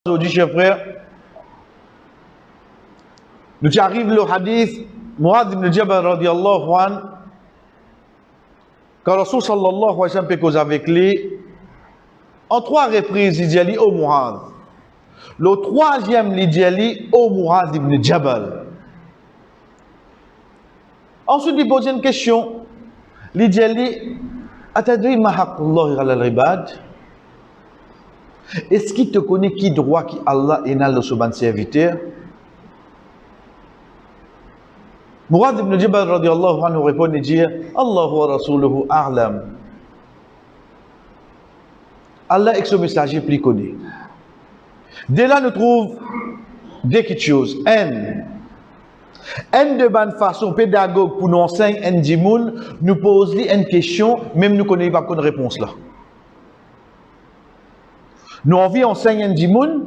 Aujourd'hui, chers frères, nous arrive le hadith Mu'adh ibn Jabal radiyallahu anhu, quand Rasul sallallahu alayhi wa sallam peut causer avec lui, en 3 reprises, il dit au Mu'adh. Le 3e, il dit au Mu'adh ibn Jabal. Ensuite, il pose une question. Il dit Atadri ma haqqullahi ala al-ibad? Est-ce qu'il te connaît qui droit qui Allah est dans le souban serviteur? Mu'adh ibn Jabal radiyallahu anhu répond et dit Allahu wa rasuluhu a'lam. Allah et son messager plus connu. Dès là, nous trouvons deux petites choses. Un de bonne façon pédagogue pour nous enseigner un dimoun, nous pose une question, même nous ne connaissons pas une réponse là. Nous envie enseigner un dimoun,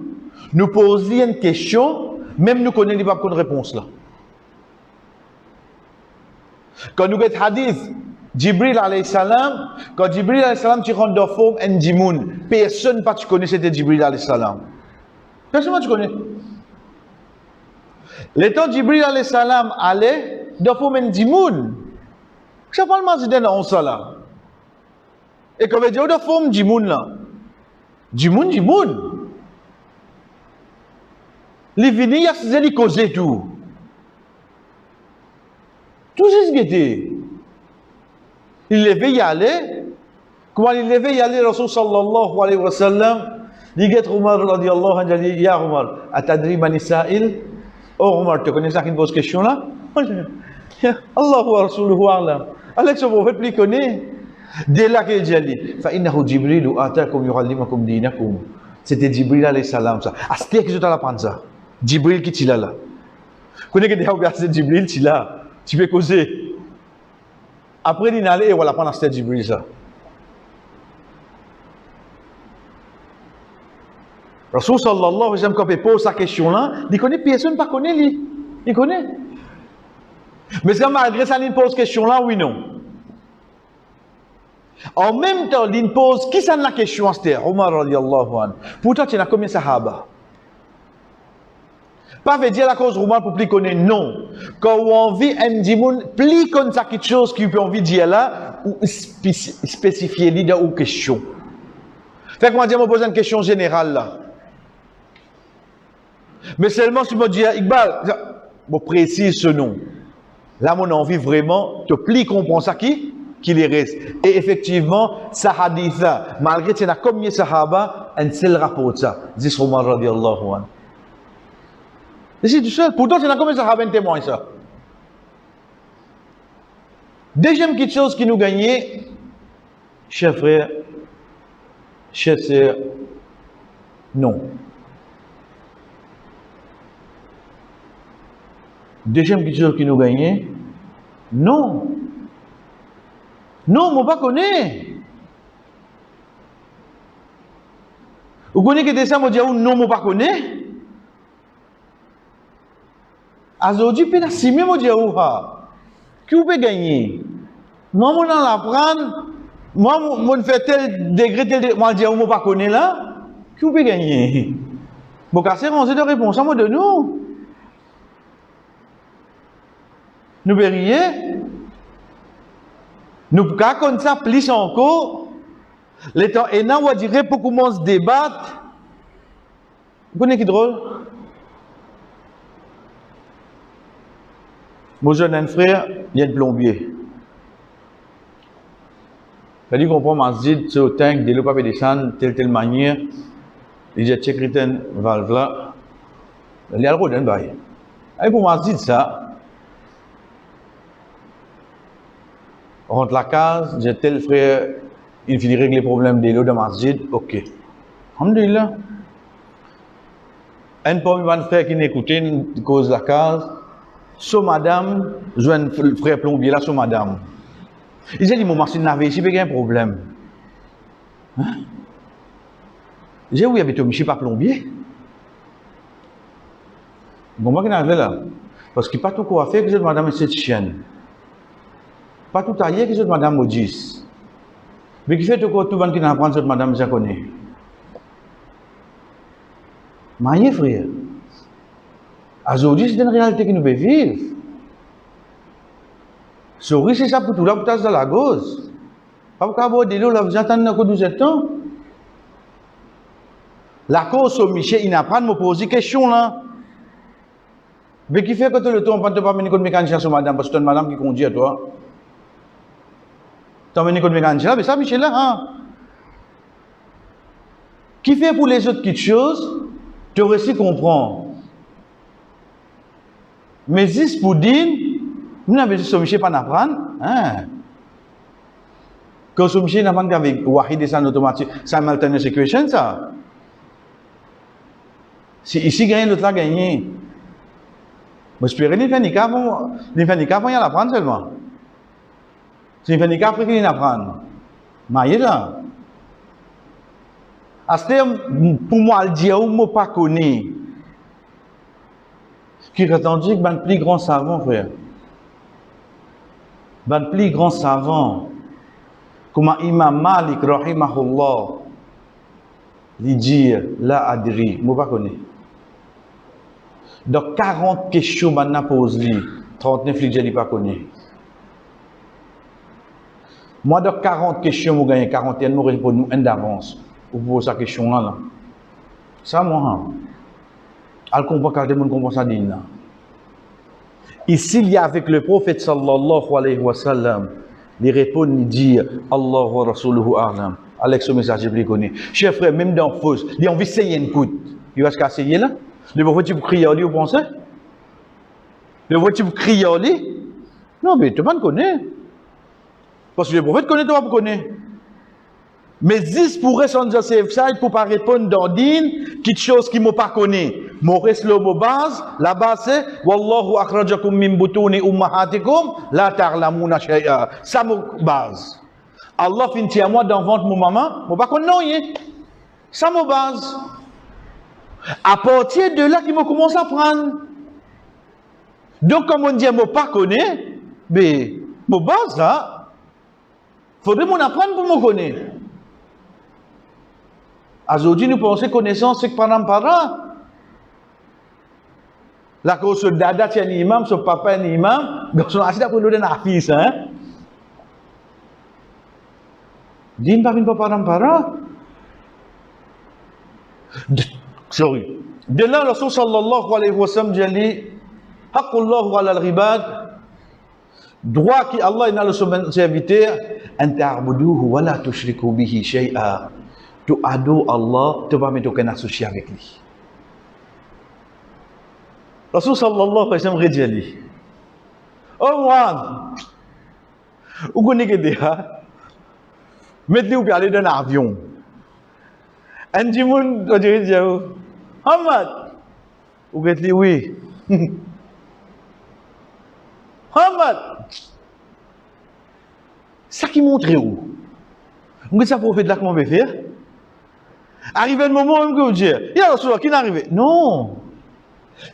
nous pose une question, même nous ne connaissons pas une réponse là. Quand nous avons hadith, Jibril alayhi salam, quand Jibril alayhi salam tu rentres dans forme un dimoun, personne pas tu connais c'était Jibril alayhi salam. Personne pas tu connais. Le temps Jibril alayhi salam allait dans forme un dimoun. Ça parle mal de dans ça là. Et quand on dit dans forme dimoun là. Dimoun. Les vini y a ces causer tout. Tout ce qui était. Il devait y aller. Comment il devait y aller, Rasul sallallahu alayhi wa sallam, il dit Omar radiyallahu anhu, il dit Ya Omar, atadri man sa'il? Oh Omar, tu connais ça qui me pose question là? Allahu wa rasuluhu a'lam. Alex, on va plus connaître. Dès là qu'il dit fa innahu Jibril atakum yuallimukum dinakum. C'était Jibril alayhi salam ça. C'était que je t'en apprendre ça. Jibril qui est là. Connais que déjà c'est Jibril qui là. Tu peux causer. Après, il allait et voilà, pendant ce Jibril ça. Rasul sallallahu alayhi wa sallam, quand il pose sa question là, il connaît personne, pas connaît lui. Il connaît. Mais c'est malgré ça, il pose question là, oui, non. En même temps, il pose, qui s'en la question, c'était Omar radiyallahu anhu. Pourtant, tu as combien de sahaba? Pas veut dire la cause Omar pour plus connaître, non. Quand on vit un dimoun, plus connaître ça quelque chose qui peut envie de dire là, ou spécifier l'idée ou question. Fait que moi, je me pose une question générale là. Mais seulement si je me dis, Iqbal, je précise ce nom. Là, mon envie vraiment, de plus comprendre ça qui les reste. Et effectivement, ça hadith là, malgré que tu as combien de sahaba, un seul rapport de ça. Dis Omar radiyallahu anhu. Et c'est tout seul. Pourtant, tu as combien de sahaba un témoin ça. Deuxième petite chose qui nous gagnait, chers frères, chers sœurs, non. Deuxième petite chose qui nous gagnait, non. Non, moi pas connais. Vous connaissez que ça, moi dis non, moi pas connais. Aujourd'hui, puis la simé, moi dis qui vous peut gagner? Moi, moi dans l'apprendre, moi, moi fait tel degré, tel degré, moi dis moi pas connais là, qui vous peut gagner? Bon, casser, on de réponse à moi de nous. Nous verrions. Nous pouvons comme ça plus encore. Le temps est là, on va dire pour commencer à débattre. Vous connaissez qui drôle? Mon jeune frère, il y a un plombier. Il dit qu'on prend masjid, c'est au tank, de l'eau pas descendre, telle manière. Il dit check une valve là. Il y a le rodin bail. Et pour masjid ça. On rentre la case, j'ai tel frère, il finit régler le problème de l'eau de masjid, ok. Alhamdulillah. Un premier frère qui n'écoutait, il cause la case, so madame, j'ai un frère plombier là, so madame. Il dit, mon machine n'avait ici, il y a un problème. Hein? J'ai oui, avec toi, je ne suis pas plombier. Bon, moi qui n'avais là, parce qu'il n'y a pas tout quoi faire que j'ai madame cette chienne. Pas tout à l'heure que c'est madame Maudis. Mais qui fait tout le monde qui n'apprend cette madame, je connais. Marié, frère. Aujourd'hui, c'est une réalité que nous pouvons vivre. Souris, c'est ça pour tout là, pour t'as dans la gauche. Pas pour aborder l'eau, là, vous entendez que nous êtes. La cause au Michel, il n'a pas de me poser question là. Mais qui fait que tout le temps, on ne peut pas venir comme mécanicien sur madame, parce que c'est une madame qui conduit à toi. Tu as venu comme mécanicien là, mais ça, Michel là, hein. Qui fait pour les autres petites choses, tu aurais su comprendre. Mais si pour dire, nous n'avons pas Michel pas d'apprendre, hein. Quand Michel n'apprend qu'avec Wahid et ça automatique, simultaneous equation, ça. Si ici gagne, l'autre là gagné. Mais j'espère qu'il fait niqab, il fait niqab, il y a l'apprendre seulement. Si il fait niqab, après qu'il apprendre. Mais là. Pour moi, le dire, je ne pas connais. Qui est attendu que le plus grand savant, frère. Le plus grand savant, comme Imam Malik, rahimahullah, il dit, la adri, je ne pas connais. Donc 40 questions, maintenant pose lui, 39 je ne pas connais. Moi, dans 40 questions, je gagne 41, je réponds nous un d'avance. Ou pour sa question là. Ça, moi, elle comprend quand elle comprend ça dit là. Ici, il y a avec le prophète sallallahu alayhi wa sallam, il répond, il dit Allah wa rasuluhu a'lam. Avec ce message, je le connais. Chers frères, même dans fausse, il a envie d'essayer une coup. Il va se casser là. Le prophète, tu cries à lui, vous pensez? Le prophète, tu cries à lui? Non, mais tu ne connais pas. Parce que le prophète connaît, toi, vous connaissez. Mais 10 pourraient s'en dire safe side pour ne pas répondre dans d'une quelque chose qui ne m'a pas connu. Mon reste le mot base, la base c'est Wallahu akhrajakum min butuni ummahatikum la ta'lamuna shay'a. Ça mon base. Allah finit à moi dans ventre mon maman, moi pas connais rien. Ça mon base. À partir de là, qui me commence à prendre. Donc comme on dit moi pas connais, mais mon base là, faudrait m'en apprendre pour me connaître. Aujourd'hui, nous pensons connaissance, c'est que par an. La cause de dada, c'est un imam, son papa est un imam, donc son assis pour nous donner un fils, hein. Dis pas par an. Sorry. De là, le Rasul sallallahu alayhi wa sallam dit, Haqqullahu ala al-ribad, droit qui Allah est dans le serviteur, an ta'buduhu wa la tushriku bihi shay'a. Tu adores Allah, tu ne vas pas mettre aucun associé avec lui. Rasul sallallahu alayhi wa sallam dit, oh moi, vous connaissez déjà, mettez-vous pour aller dans un avion. Un petit monde, on dirait, Hamad, vous connaissez, oui. Hamad, ça qui montre où? Vous connaissez ça pour faire de là, comment on peut faire? Arrivé un moment où vous dites, il y a Rasulullah qui n'est arrivé. Non.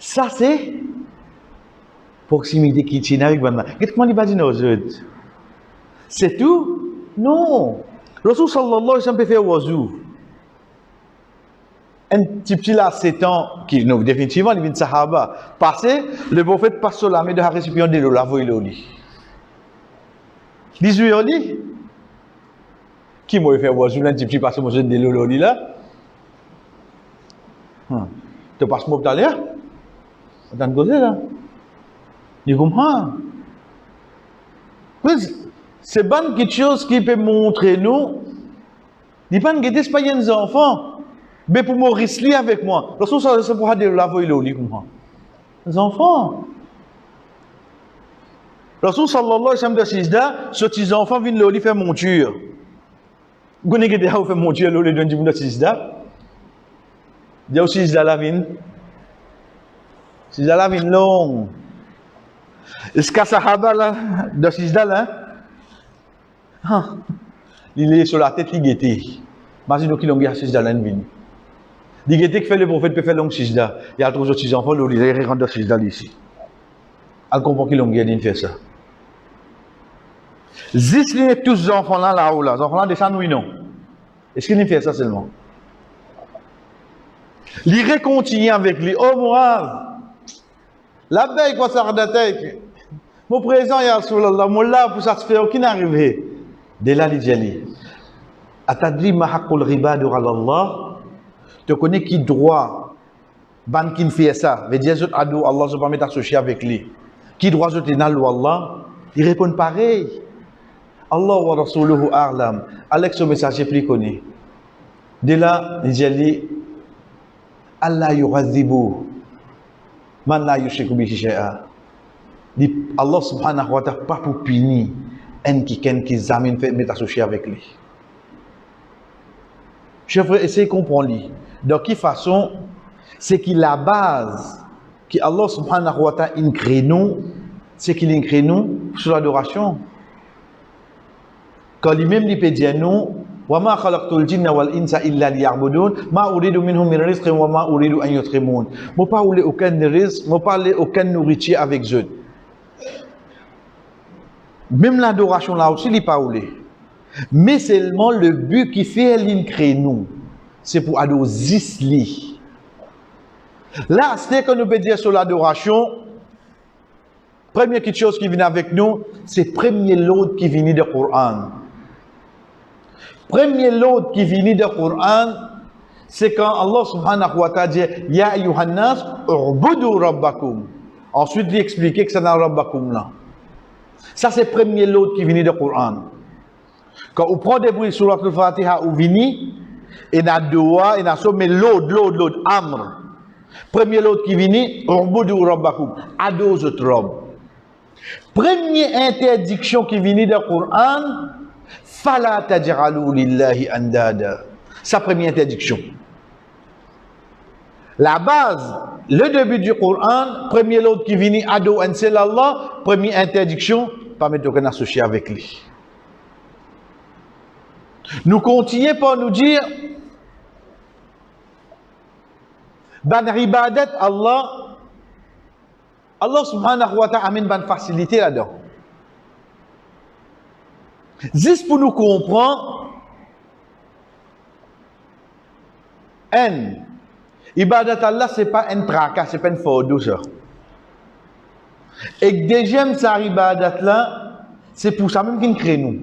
Ça c'est proximité qui tient avec maintenant. Qu'est-ce qu'on dit pas dire aux autres? C'est tout? Non. Rasul sallallahu alayhi wa sallam peut faire wazou. Un petit là, 7 ans, qui, non, définitivement, il vient de Sahaba. Passé, le prophète passe sur la main de un récipient de l'eau, la voie au lit. 18 au lit? Qui m'a fait wazou, un petit passe sur de l'eau au lit là? Tu passes moi tout à l'heure? Dans le côté là? Il comprend. C'est bonne quelque chose qui peut montrer nous. Il pas que c'est pas des enfants. Mais pour Maurice li avec moi. Lorsque ça pourra dire la voix il comprend. Les enfants. Lorsque sallallahu alayhi wa sallam de Sisda, ce petits enfants viennent le faire monture. Vous connaissez déjà où faire monture le donne du monde de Sisda? Il y a aussi Sisda la vine. Sisda la vine long. Est-ce que Sahaba là, de Sisda là? Il est sur la tête, il guette. Imaginez qu'il a Sisda là une vine. Il guette que fait le prophète peut faire long Sisda. Il y a toujours 6 enfants, il rentre dans Sisda ici. Elle comprend qu'il a guette faire ça. 10 les tous les enfants là, là-haut là. Les enfants là descendent, oui non. Est-ce qu'il fait ça seulement? Il continue avec lui. Oh, Mourad, la veille, quoi, ça redatek. Mon présent, ya Rasulallah, mon là, pour satisfaire aucune arrivée. De là, il dit, Atadri ma haqqul ribadu ala Allah. Tu connais qui droit, ban qui fait ça, veut dire, Allah se permet d'associer avec lui. Qui droit, je te n'alou Allah? Il répond pareil. Allah wa rasuluhu a'lam. Avec ce messager plus connu. De là, il dit, Allah yu'adhibu man la yushriku bihi shay'a. Allah subhanahu wa ta'ala pas pour punir un qui zamine fait mettre associé avec lui. Je vais essayer de comprendre lui. De quelle façon c'est qu'il la base que Allah subhanahu wa ta'ala incrée nous, c'est qu'il incrée nous sur l'adoration. Quand lui-même il peut dire nous وَمَا خَلَقْتُ الْجِنَّ وَالْإِنسَ إِلَّا لِيَعْبُدُونَ مَا أُرِيدُ مِنْهُمْ مِنْ رِزْقٍ وَمَا أُرِيدُ أَنْ يُطْعِمُونَ. Je ne pas aucun risque, je ne pas aucune nourriture avec eux. Même l'adoration là aussi, il n'est pas oulé. Mais seulement le but qui fait l'incré nous, c'est pour adorer Zisli. Là, c'est que nous peut dire sur l'adoration, première chose qui vient avec nous, c'est premier lot qui vient du Coran. Premier lot qui vient du Coran, c'est quand Allah subhanahu wa ta'ala dit Ya ayyuhannas, u'budu rabbakum. Ensuite, il explique que c'est dans rabbakum là. Ça, c'est premier lot qui vient du Coran. Quand on prend des bruits sur la Fatiha ou vini, et na doa, et na somme l'autre, amr. Premier lot qui vient, u'budu rabbakum. Ado zot rob. Première interdiction qui vient du Coran, fala taj'alu lillahi andada. Sa première interdiction. La base, le début du Coran, premier lot qui vient, ado en seul Allah, première interdiction, pas mettre aucun associé avec lui. Nous continuons par nous dire, ban ibadat Allah, Allah subhanahu wa ta'ala amène ban facilité là-dedans. Juste pour nous comprendre, ibadat Allah, ce n'est pas un tracas, ce n'est pas une fardeau. Et deuxième, ça ibadat là, c'est pour ça même qu'il crée nous.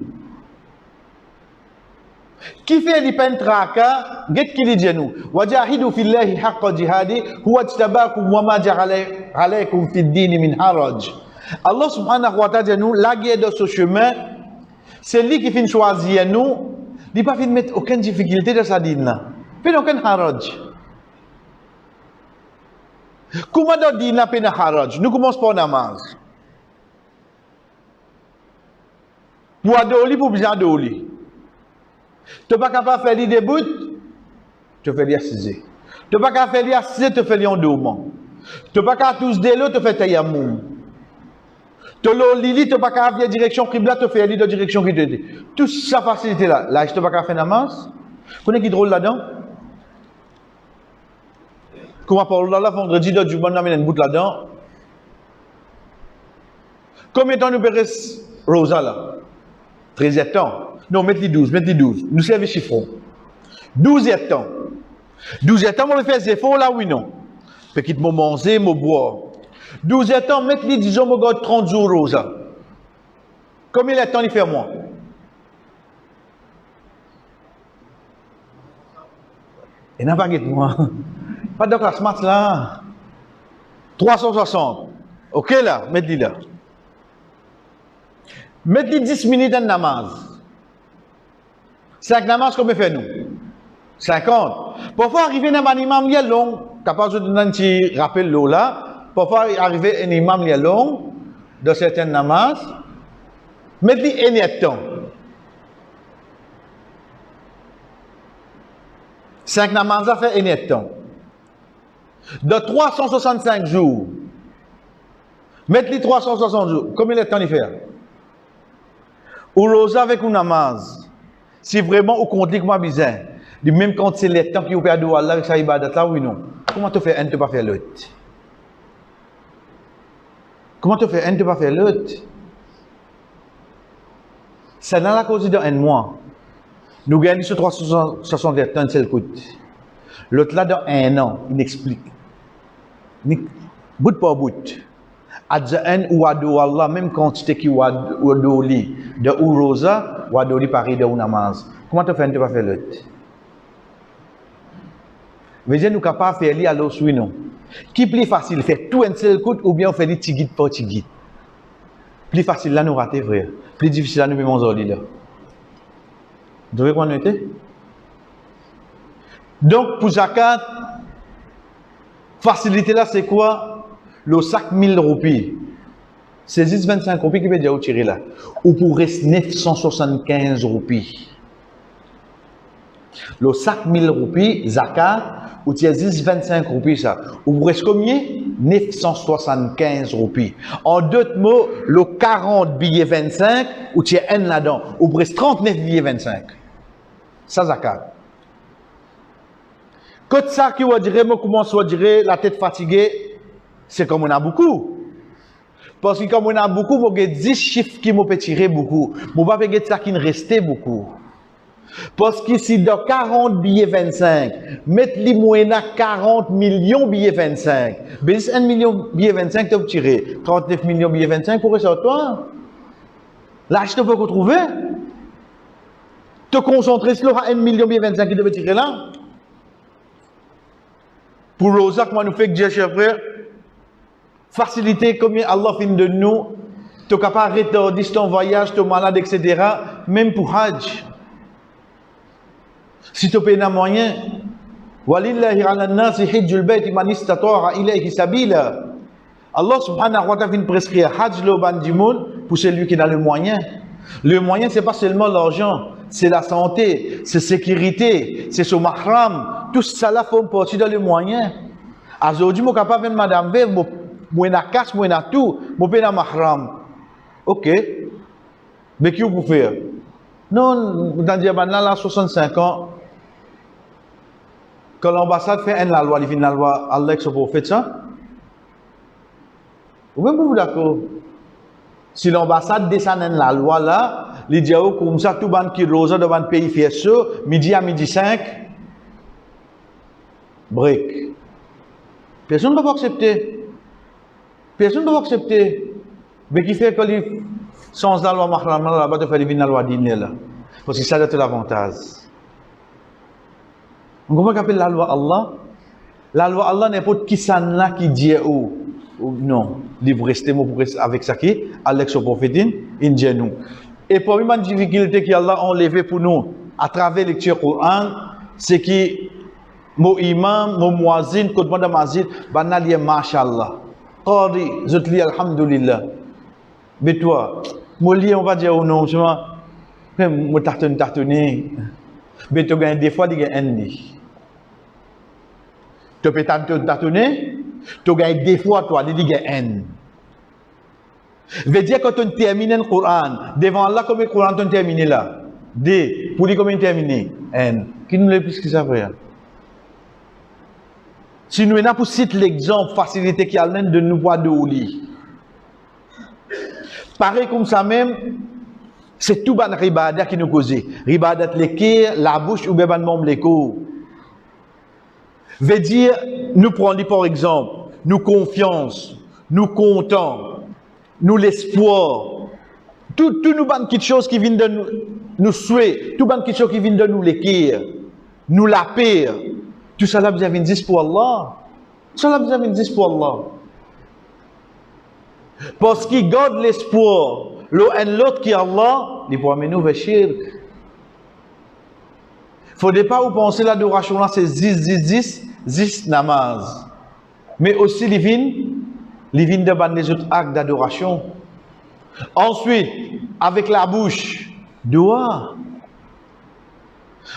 Qui fait les peines tracas, qu'est-ce qu'il dit nous? Wajahidu fillahi haqqa jihadi, huwa ijtabakum wa ma ja'ala alaykum fid din min haraj. Allah subhanahu wa ta'ala dit nous, la guerre de ce chemin, c'est lui qui fait choisir nous, il n'a pas fait mettre aucune difficulté dans sa dîne là. Fait aucun haraj. Comment dans dîne là fait haraj? Nous commençons par namaz. Pour adoli, pour bien adoli. Tu n'es pas capable de faire les débuts, tu fais les assises. Tu n'es pas capable de faire les assises, tu fais les endormants. Tu n'es pas capable de tous des lots, tu fais tes yamoum. Tu n'es pas capable de faire direction Qibla, tu fais la direction qui te dit. Toute sa facilité là, là, je ne suis pas capable de faire namaz. Vous connaissez qui drôle là-dedans? Comment parle là, vendredi, du bon on une bout là-dedans. Combien de temps nous perdons Rosa là? 13 ans. Non, mettez-les 12, mettez-les 12. Nous servons chiffrons. 12 ans. 12 ans, on va faire des efforts là, oui, non. Petit mot manger, mot boire. 12 ans, mettez-les, disons, 30 jours, Rosa. Combien de temps il fait moi? Il n'a pas de moi. Pas de classe maths là. 360. Ok là, mettez-les là. Mettez 10 minutes en namaz. 5 namaz, combien fait-nous? 50. Parfois, arriver dans un imam, il est long. Capable de donner un petit rappel là. Parfois, arriver un imam, il est long. Dans certains namaz. Mettez un temps. 5 namaz, ça fait un temps. De 365 jours. Mettez 360 jours. Combien de temps il fait? Ou rosa avec un namaz. Si vraiment au compte moi bizarre, même quand c'est le temps qui vous perd Allah avec sa ibadat là, oui non. Comment tu fais un, tu pas faire l'autre? Comment tu fais un, tu pas faire l'autre? C'est dans la cause d'un mois. Nous gagnons sur 360 temps, c'est le coût. L'autre là, dans 1 an, il explique. Bout par bout. Adzaen ou ado Allah, même quantité qui wado li, de ou rosa, wado li pareil de ou namaz. Comment tu fais, tu vas faire l'autre? Veut dire, nous capables de faire li à l'eau sous nous. Qui plus facile, faire tout un seul coup ou bien on fait des tigit par tigit? Plus facile là, nous rater, frère. Plus difficile là, nous vivons aujourd'hui là. Vous devez quoi nous était? Donc, pour zakat, facilité là, c'est quoi? Le sac 1000 roupies. C'est 25 roupies qui veut dire tirer là. Ou pour rester 975 roupies. Le sac 1000 roupies, zakat, ou tu as 25 roupies ça. Ou pour rester combien? 975 roupies. En d'autres mots, le 40 billets 25, ou tu as un là-dedans. Ou pour rester 39 billets 25. Ça, zakat. Quand ça qui va dire, moi commence à dire la tête fatiguée, c'est comme on a beaucoup. Parce que comme on a beaucoup, on a 10 chiffres qui m'ont tiré beaucoup. On va pas faire ça qui ne restait beaucoup. Parce que si dans 40 billets 25, mettre les moyens 40 millions billets 25, ben 1 million billets 25, tu as tiré 39 millions billets 25 pour ça toi. Là, je te peux retrouver. Te concentrer sur 1 million billets 25 qui devait tirer là. Pour l'osa, comment nous fait que Dieu, cher frère, faciliter combien Allah fait de nous, tu es capable de retarder ton voyage, ton malade, etc. Même pour Hajj. Si tu payes un moyen, walillahi ala nasi hijjul bayti man istata'a ilayhi sabila. Allah subhanahu wa ta'ala vient prescrire Hajj le bandimoun pour celui qui a le moyen. Le moyen, c'est pas seulement l'argent, c'est la santé, c'est sécurité, c'est son mahram. Tout ça là font partie dans le moyen. Aujourd'hui, je suis capable de madame V, je suis cash, je suis tout, je suis dans mahram. Ok. Mais qui vous faire? Non, dans le diable là, 65 ans, quand l'ambassade fait la loi, il fait la loi, Allah est pour faire ça. Ou même vous d'accord? Si l'ambassade descend la loi là, les dit comme ça, tout le monde qui rose devant le pays fait ça, midi à midi 5, break. Personne ne va accepter. Personne ne va accepter. Mais qui fait que les sans la loi mahram là-bas, de faire la loi dîner là. Parce que ça a tout l'avantage. On comprend qu'appelle la loi Allah? La loi Allah n'est pas qui ça là qui dit ou non. Il faut rester avec ça qui, avec ce prophète, il dit nous. Et pour une difficulté qu'Allah a enlevée pour nous à travers la lecture du Coran, c'est que mon imam, mon muazzin, quand on a mazid, ben on dit mashallah. Qadi, je te dis alhamdulillah. Mais toi, mon lit, on va dire oh non, je me tartonner. Mais tu gagnes des fois, tu gagnes un lit. Tu peux tartonner, tu gagnes des fois, toi, tu gagnes un. Veut dire quand on termine le Coran, devant Allah, combien de Coran on termine là? D. Pour dire combien terminé? N. Qui nous l'a plus que ça frère? Si nous avons pour citer l'exemple, facilité qui a l'air de nous voir de lit. Pareil comme ça même, c'est tout ban ribada qui nous cause. Ribadat l'équerre, la bouche ou bien ban membre l'écho. Veut dire, nous prenons par exemple, nous confiance, nous comptons, nous l'espoir, tout nous ban quelque chose qui vient de nous souhaiter, tout ban quelque chose qui vient de nous l'équerre, nous la paix. Tout ça là, vous avez une 10 pour Allah. Tout ça là, vous avez une 10 pour Allah. Parce qu'il garde l'espoir, l'autre qui est Allah, il peut amener nous vers shirk. Il ne faudrait pas vous penser l'adoration là, c'est 10 namaz. Mais aussi, les vignes de ban les autres actes d'adoration. Ensuite, avec la bouche, dua.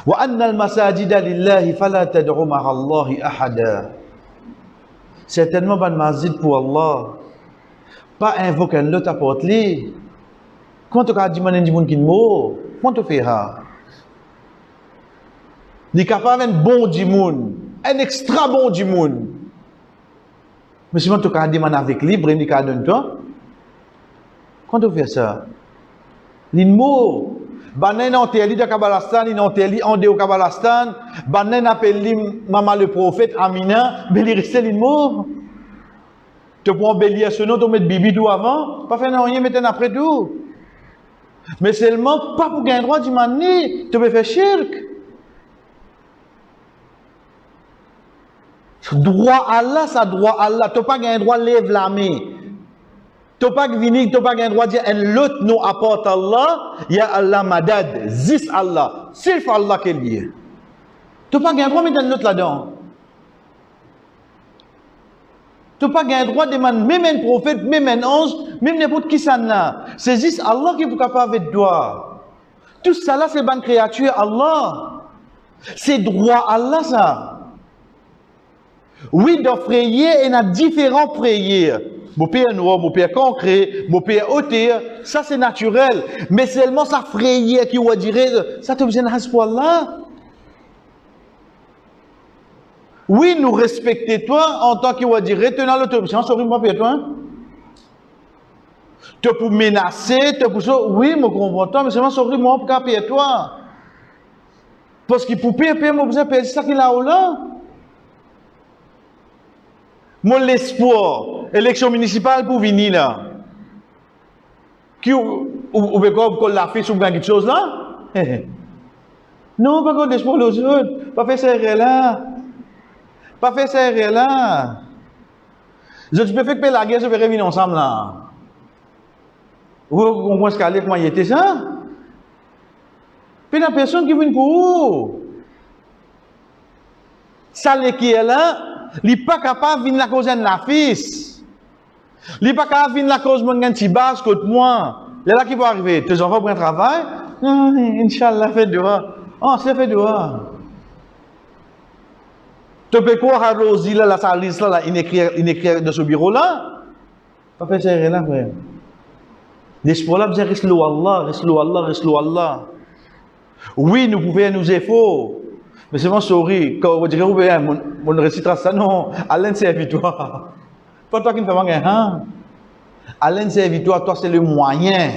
وَأَنَّ الْمَسَاجِدَ لِلَّهِ فَلَا تَدْعُوا مَعَ اللَّهِ أَحَدًا. Certainement, ban masjid pour Allah. Pas invoquer l'autre à porter. Quand tu as dit que tu as dit mot, comment tu fais ça? Il est capable d'un bon dimoun, un extra bon dimoun. Mais si tu as dit avec libre, il est capable de toi. Comment tu fais ça? Les mots. Banen enterré de Kabbalastan, il enterré en au Kabbalastan, banen appelé maman le prophète Amina, mais il restait il mort. Tu prends bélier ce nom, tu mets bibi tout avant, pas faire rien, mettez après tout. Mais seulement pas pour gagner droit du mani, tu peux faire shirk. Droit Allah, ça droit Allah, tu pas gagner droit lève la main. Tu pas venir, tu pas gagner droit dire un l'autre nous apporte Allah, ya Allah madad, zis Allah, c'est Allah qui est lié. Tu pas gagner droit mettre un l'autre là-dedans. Tu pas gagner droit de demander même un prophète, même un ange, même n'importe qui ça n'a. C'est juste Allah qui est capable avec toi. Tout ça là, c'est bonne créature Allah. C'est droit Allah ça. Oui, dans prière, il y a différentes prières. Mon père noir, mon père concret, mon père hauteur, ça c'est naturel. Mais seulement ça prière qui va dire, ça te besoin de pour Allah. Oui, nous respectons toi en tant que dire, tenant l'autorité, sorry moi pour toi. Tu peux menacer, tu peux oui, je comprends toi, mais seulement sorry moi pour payer toi. Parce que pour payer, moi besoin payer ça qu'il a là. Mon l'espoir, élection municipale pour venir là. Qui ou comme la fille sur quelque chose là? Non, pas comme l'espoir les autres. Pas faire ça là. Pas faire ça là. Je peux faire que la guerre se fait revenir ensemble là. Vous comprenez ce qu'elle comment il était ça? Puis la personne qui vient pour vous. Ça qui est là. Il n'est pas capable de venir la cause de la fils. Il n'est pas capable de venir la cause de mon petit bas contre moi. Il est là qui va arriver. Tes enfants pour un travail. Inch'Allah, fait dehors. Oh, c'est fait dehors. Tu peux quoi à Rosie là, la salise là, il écrit de ce bureau là? Pas fait ça là, frère. L'espoir là, c'est reste Allah, reste Allah, reste Allah. Oui, nous pouvons nous efforts. Mais c'est mon souris, quand vous direz, mon récitera ça, non, Alain servitoire. Pas toi qui ne fais pas rien, hein? Alain servitoire, toi c'est le moyen.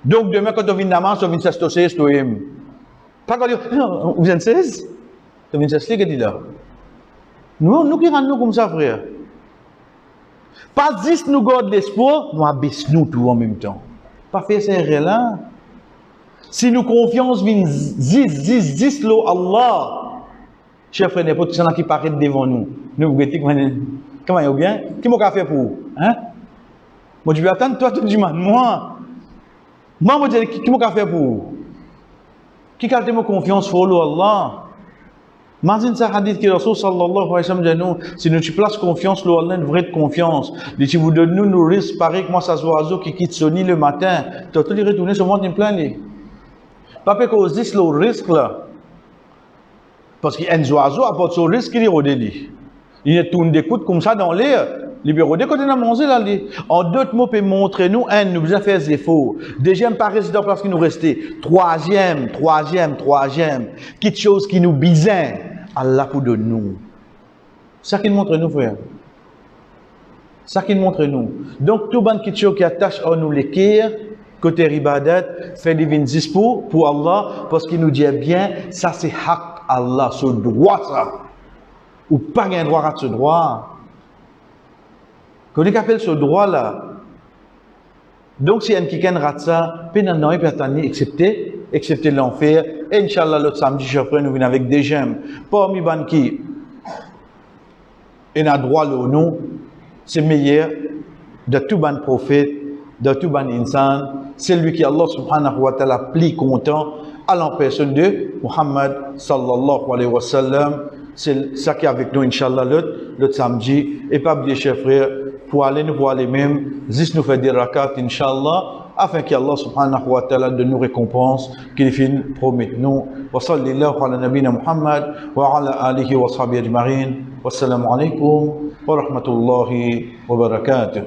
Donc demain, quand tu viens d'amant, tu viens de s'associer, tu aimes. Pas quand tu dis, non, vous êtes 16? Tu viens de s'associer, qu'est-ce que tu dis là? Nous qui rendons comme ça, frère. Pas juste nous gardons l'espoir, nous abaissons nous tout en même temps. Pas faire ces erreurs-là. Si nous confiance vient 10 lo Allah, cher frère, n'importe qui qui paraît devant nous. Nous regrettons comment il est bien? Qui m'a fait pour vous? Hein? Moi, je vais attendre, toi, tu dis, moi, je dis, qui m'a fait pour vous? Qui a mon confiance pour Allah? Imagine ça hadith que Rasul sallallahu alayhi wa sallam dit, si nous place confiance, Allah une vraie confiance. Si vous donnez nous risques, pareil que moi, ça oiseau qui quitte son nid le matin, tu as tout les retourner sur moi, tu me plains. Pas parce qu'on dit le risque là. Parce qu'un oiseau apporte son risque, il est rodé. Il est tourné d'écoute comme ça dans l'air. Il est rodé quand il a mangé là. En d'autres mots, peut montrer nous, nous besoin faire des efforts. Deuxième, pas rester dans la place qui nous restait. Troisième. Quelque chose qui nous besoin. Allah pour de nous. Ça qu'il montre nous, frère. Ça qu'il montre nous. Donc, tout bon quelque chose qui attache à nous l'équerre, côté ribadat, fait divine dispo pour Allah, parce qu'il nous dit bien, ça c'est haq Allah, ce droit ça. Ou pas un droit à ce droit. Quand on appelle ce droit là, donc si un quelqu'un rate ça, peine non, il peut attendre, excepté l'enfer. Et Inch'Allah, l'autre samedi, je ferai nous venir avec des gemmes. Parmi ban qui, il a droit le nom, c'est meilleur de tout ban prophète, de tout ban insan. C'est lui qui Allah subhanahu wa ta'ala plie content à la personne de Muhammad sallallahu alayhi wa sallam. C'est ça qui est avec nous, Inch'Allah, l'autre samedi. Et pas oublier, chers frères, pour aller nous voir les mêmes, juste nous faire des rakats, Inch'Allah, afin qu'Allah subhanahu wa ta'ala de nous récompense, qu'il finisse promet nous. Wa sallallahu ala nabina Muhammad, wa ala alihi wa sahbihi ajma'in. Wassalamu alaikum wa rahmatullahi wa barakatuh.